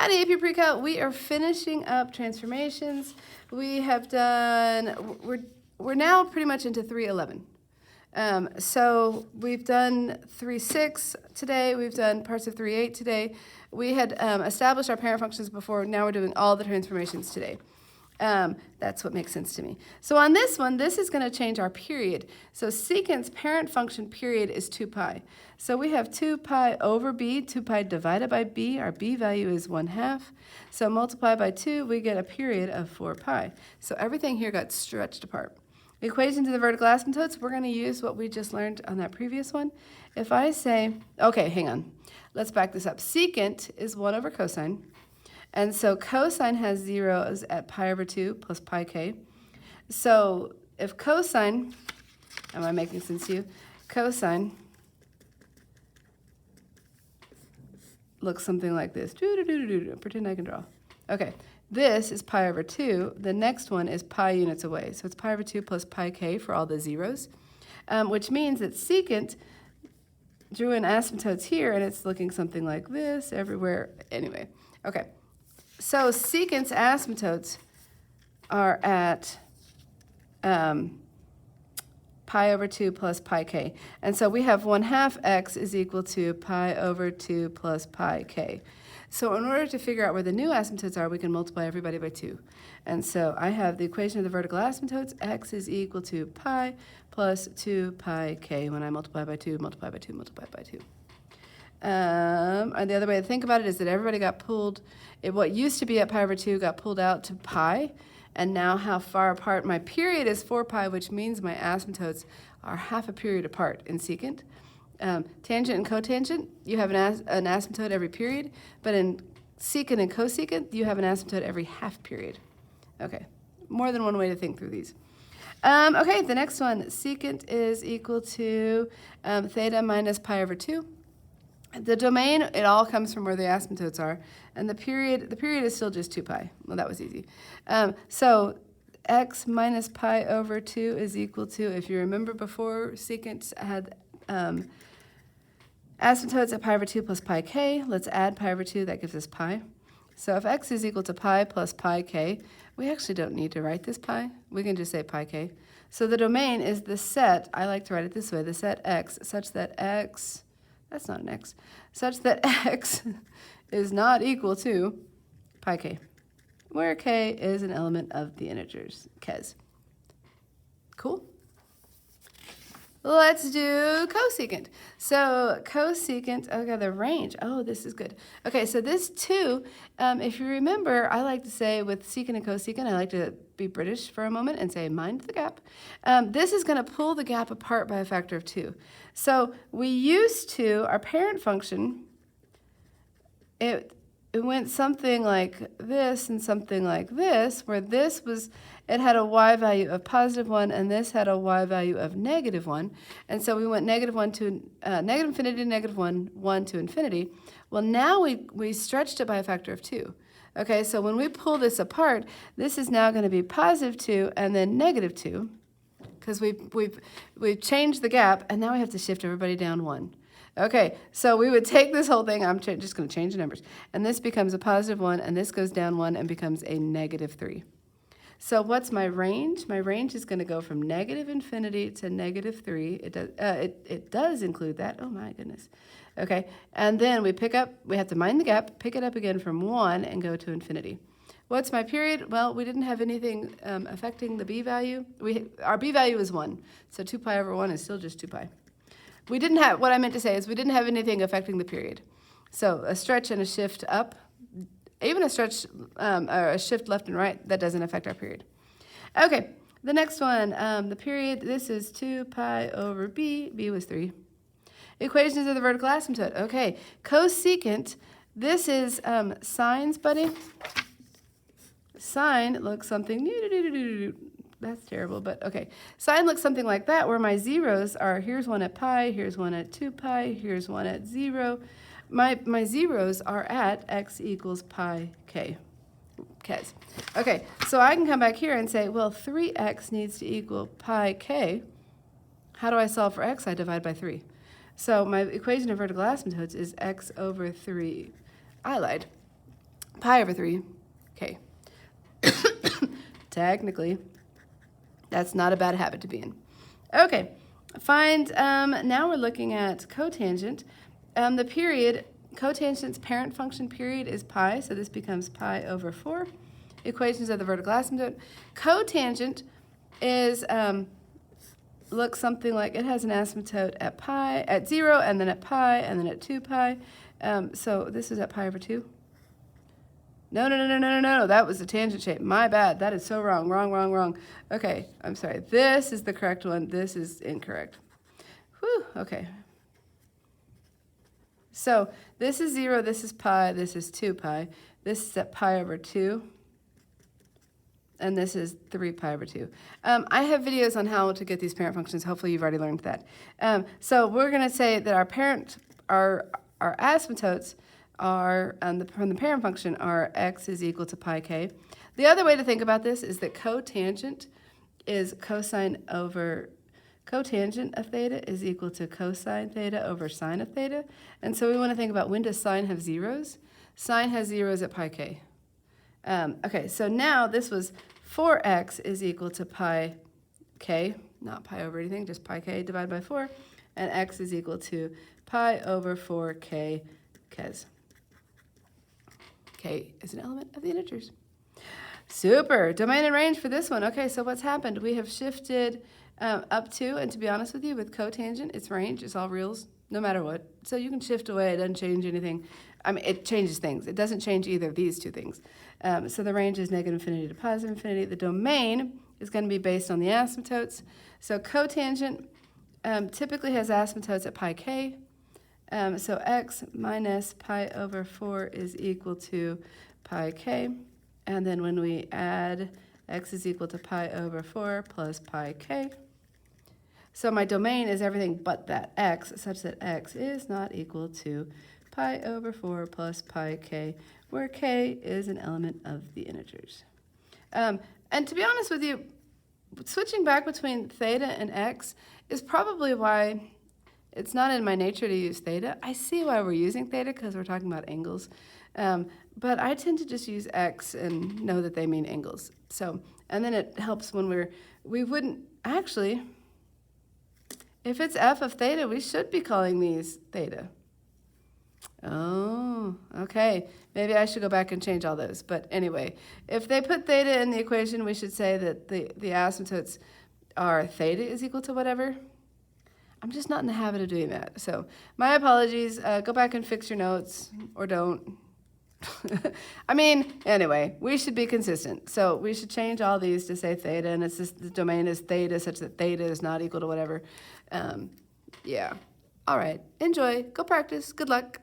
Howdy, AP PreCal. We are finishing up transformations. We have done, we're now pretty much into 311. So we've done 3.6 today. We've done parts of 3.8 today. We had established our parent functions before. Now we're doing all the transformations today. That's what makes sense to me. So on this one, this is going to change our period. So secant's parent function period is 2 pi. So we have 2 pi over b, 2 pi divided by b. Our b value is 1/2. So multiply by 2, we get a period of 4 pi. So everything here got stretched apart. Equation to the vertical asymptotes, we're going to use what we just learned on that previous one. If I say, okay, hang on. Let's back this up. Secant is 1 over cosine. And so cosine has zeros at pi over 2 plus pi k. So if cosine, am I making sense to you? Cosine looks something like this. Pretend I can draw. Okay, this is pi over 2. The next one is pi units away. So it's pi over 2 plus pi k for all the zeros, which means that secant drew in asymptotes here, and it's looking something like this everywhere. Anyway, okay. So secant's asymptotes are at pi over 2 plus pi k. And so we have 1/2 x is equal to pi over 2 plus pi k. So in order to figure out where the new asymptotes are, we can multiply everybody by 2. And so I have the equation of the vertical asymptotes. X is equal to pi plus 2 pi k. When I multiply by 2, multiply by 2, multiply by 2. And the other way to think about it is that everybody got pulled. What used to be at pi over 2 got pulled out to pi. And now how far apart? My period is 4 pi, which means my asymptotes are half a period apart in secant. Tangent and cotangent, you have an asymptote every period. But in secant and cosecant, you have an asymptote every half period. Okay, more than one way to think through these. Okay, the next one, secant is equal to theta minus pi over 2. The domain, it all comes from where the asymptotes are. And the period is still just 2 pi. Well, that was easy. So x minus pi over 2 is equal to, if you remember before, secant had asymptotes at pi over 2 plus pi k. Let's add pi over 2. That gives us pi. So if x is equal to pi plus pi k, we actually don't need to write this pi. We can just say pi k. So the domain is the set, I like to write it this way, the set x such that x, that's not an x, such that x is not equal to pi k, where k is an element of the integers, k's. Cool? Let's do cosecant. So cosecant, okay, the range. Oh, this is good. Okay, so this 2, if you remember, I like to say with secant and cosecant, I like to be British for a moment and say mind the gap. This is going to pull the gap apart by a factor of 2. So we used to, our parent function, it went something like this and something like this, where this was, it had a y value of +1, and this had a y value of -1. And so we went -1 to negative infinity to -1, 1 to infinity. Well, now we stretched it by a factor of 2. Okay, so when we pull this apart, this is now going to be +2 and then -2, because we've changed the gap, and now we have to shift everybody down 1. Okay, so we would take this whole thing, I'm just going to change the numbers, and this becomes a +1, and this goes down 1 and becomes a -3. So what's my range? My range is going to go from negative infinity to -3. It does include that. Oh my goodness. Okay, and then we have to mind the gap, pick it up again from 1 and go to infinity. What's my period? Well, we didn't have anything affecting the b value. Our b value is 1, so 2 pi over 1 is still just 2 pi. We didn't have, what I meant to say is we didn't have anything affecting the period. So a stretch and a shift up, even a stretch or a shift left and right, that doesn't affect our period. Okay, the next one, the period, this is 2 pi over b. B was 3. Equations of the vertical asymptote. Okay, cosecant, this is sines, buddy. Sine looks something, that's terrible, but okay. Sine looks something like that, where my zeros are, here's one at pi, here's one at 2 pi, here's one at 0. My zeros are at x equals pi k. K's. Okay, so I can come back here and say, well, 3x needs to equal pi k. How do I solve for x? I divide by 3. So my equation of vertical asymptotes is x over 3. I lied. pi over 3, k. Technically, that's not a bad habit to be in. Okay, find, now we're looking at cotangent. The period, cotangent's parent function period is pi, so this becomes pi over 4. Equations of the vertical asymptote. Cotangent is, looks something like, it has an asymptote at pi, at 0, and then at pi, and then at 2 pi. So this is at pi over 2. No, that was the tangent shape. My bad. That is so wrong. Wrong. Okay, I'm sorry. This is the correct one. This is incorrect. Whew, okay. So this is 0, this is pi, this is 2 pi. This is at pi over 2. And this is 3 pi over 2. I have videos on how to get these parent functions. Hopefully you've already learned that. So we're going to say that our asymptotes are, from the parent function, are x is equal to pi k. The other way to think about this is that cotangent is cosine of theta is equal to cosine theta over sine of theta. And so we want to think about, when does sine have zeros? Sine has zeros at pi k. Okay, so now this was 4x is equal to pi k, not pi over anything, just pi k divided by 4, and x is equal to pi over 4k k's. K is an element of the integers. Super. Domain and range for this one. Okay, so what's happened? We have shifted up to, and to be honest with you, with cotangent, it's range. It's all reals, no matter what. So you can shift away. It doesn't change anything. I mean, it changes things. It doesn't change either of these two things. So the range is negative infinity to positive infinity. The domain is going to be based on the asymptotes. So cotangent typically has asymptotes at pi k. So x minus pi over 4 is equal to pi k. And then when we add, x is equal to pi over 4 plus pi k. So my domain is everything but that x, such that x is not equal to pi over 4 plus pi k, where k is an element of the integers. And to be honest with you, switching back between theta and x is probably why it's not in my nature to use theta. I see why we're using theta, because we're talking about angles. But I tend to just use x and know that they mean angles. So, and then it helps when we wouldn't, actually, if it's f of theta, we should be calling these theta. Oh, okay. Maybe I should go back and change all those. But anyway, if they put theta in the equation, we should say that the asymptotes are theta is equal to whatever. I'm just not in the habit of doing that. So my apologies. Go back and fix your notes, or don't. I mean, anyway, we should be consistent. So we should change all these to say theta, and it's just the domain is theta such that theta is not equal to whatever. Yeah. All right. Enjoy. Go practice. Good luck.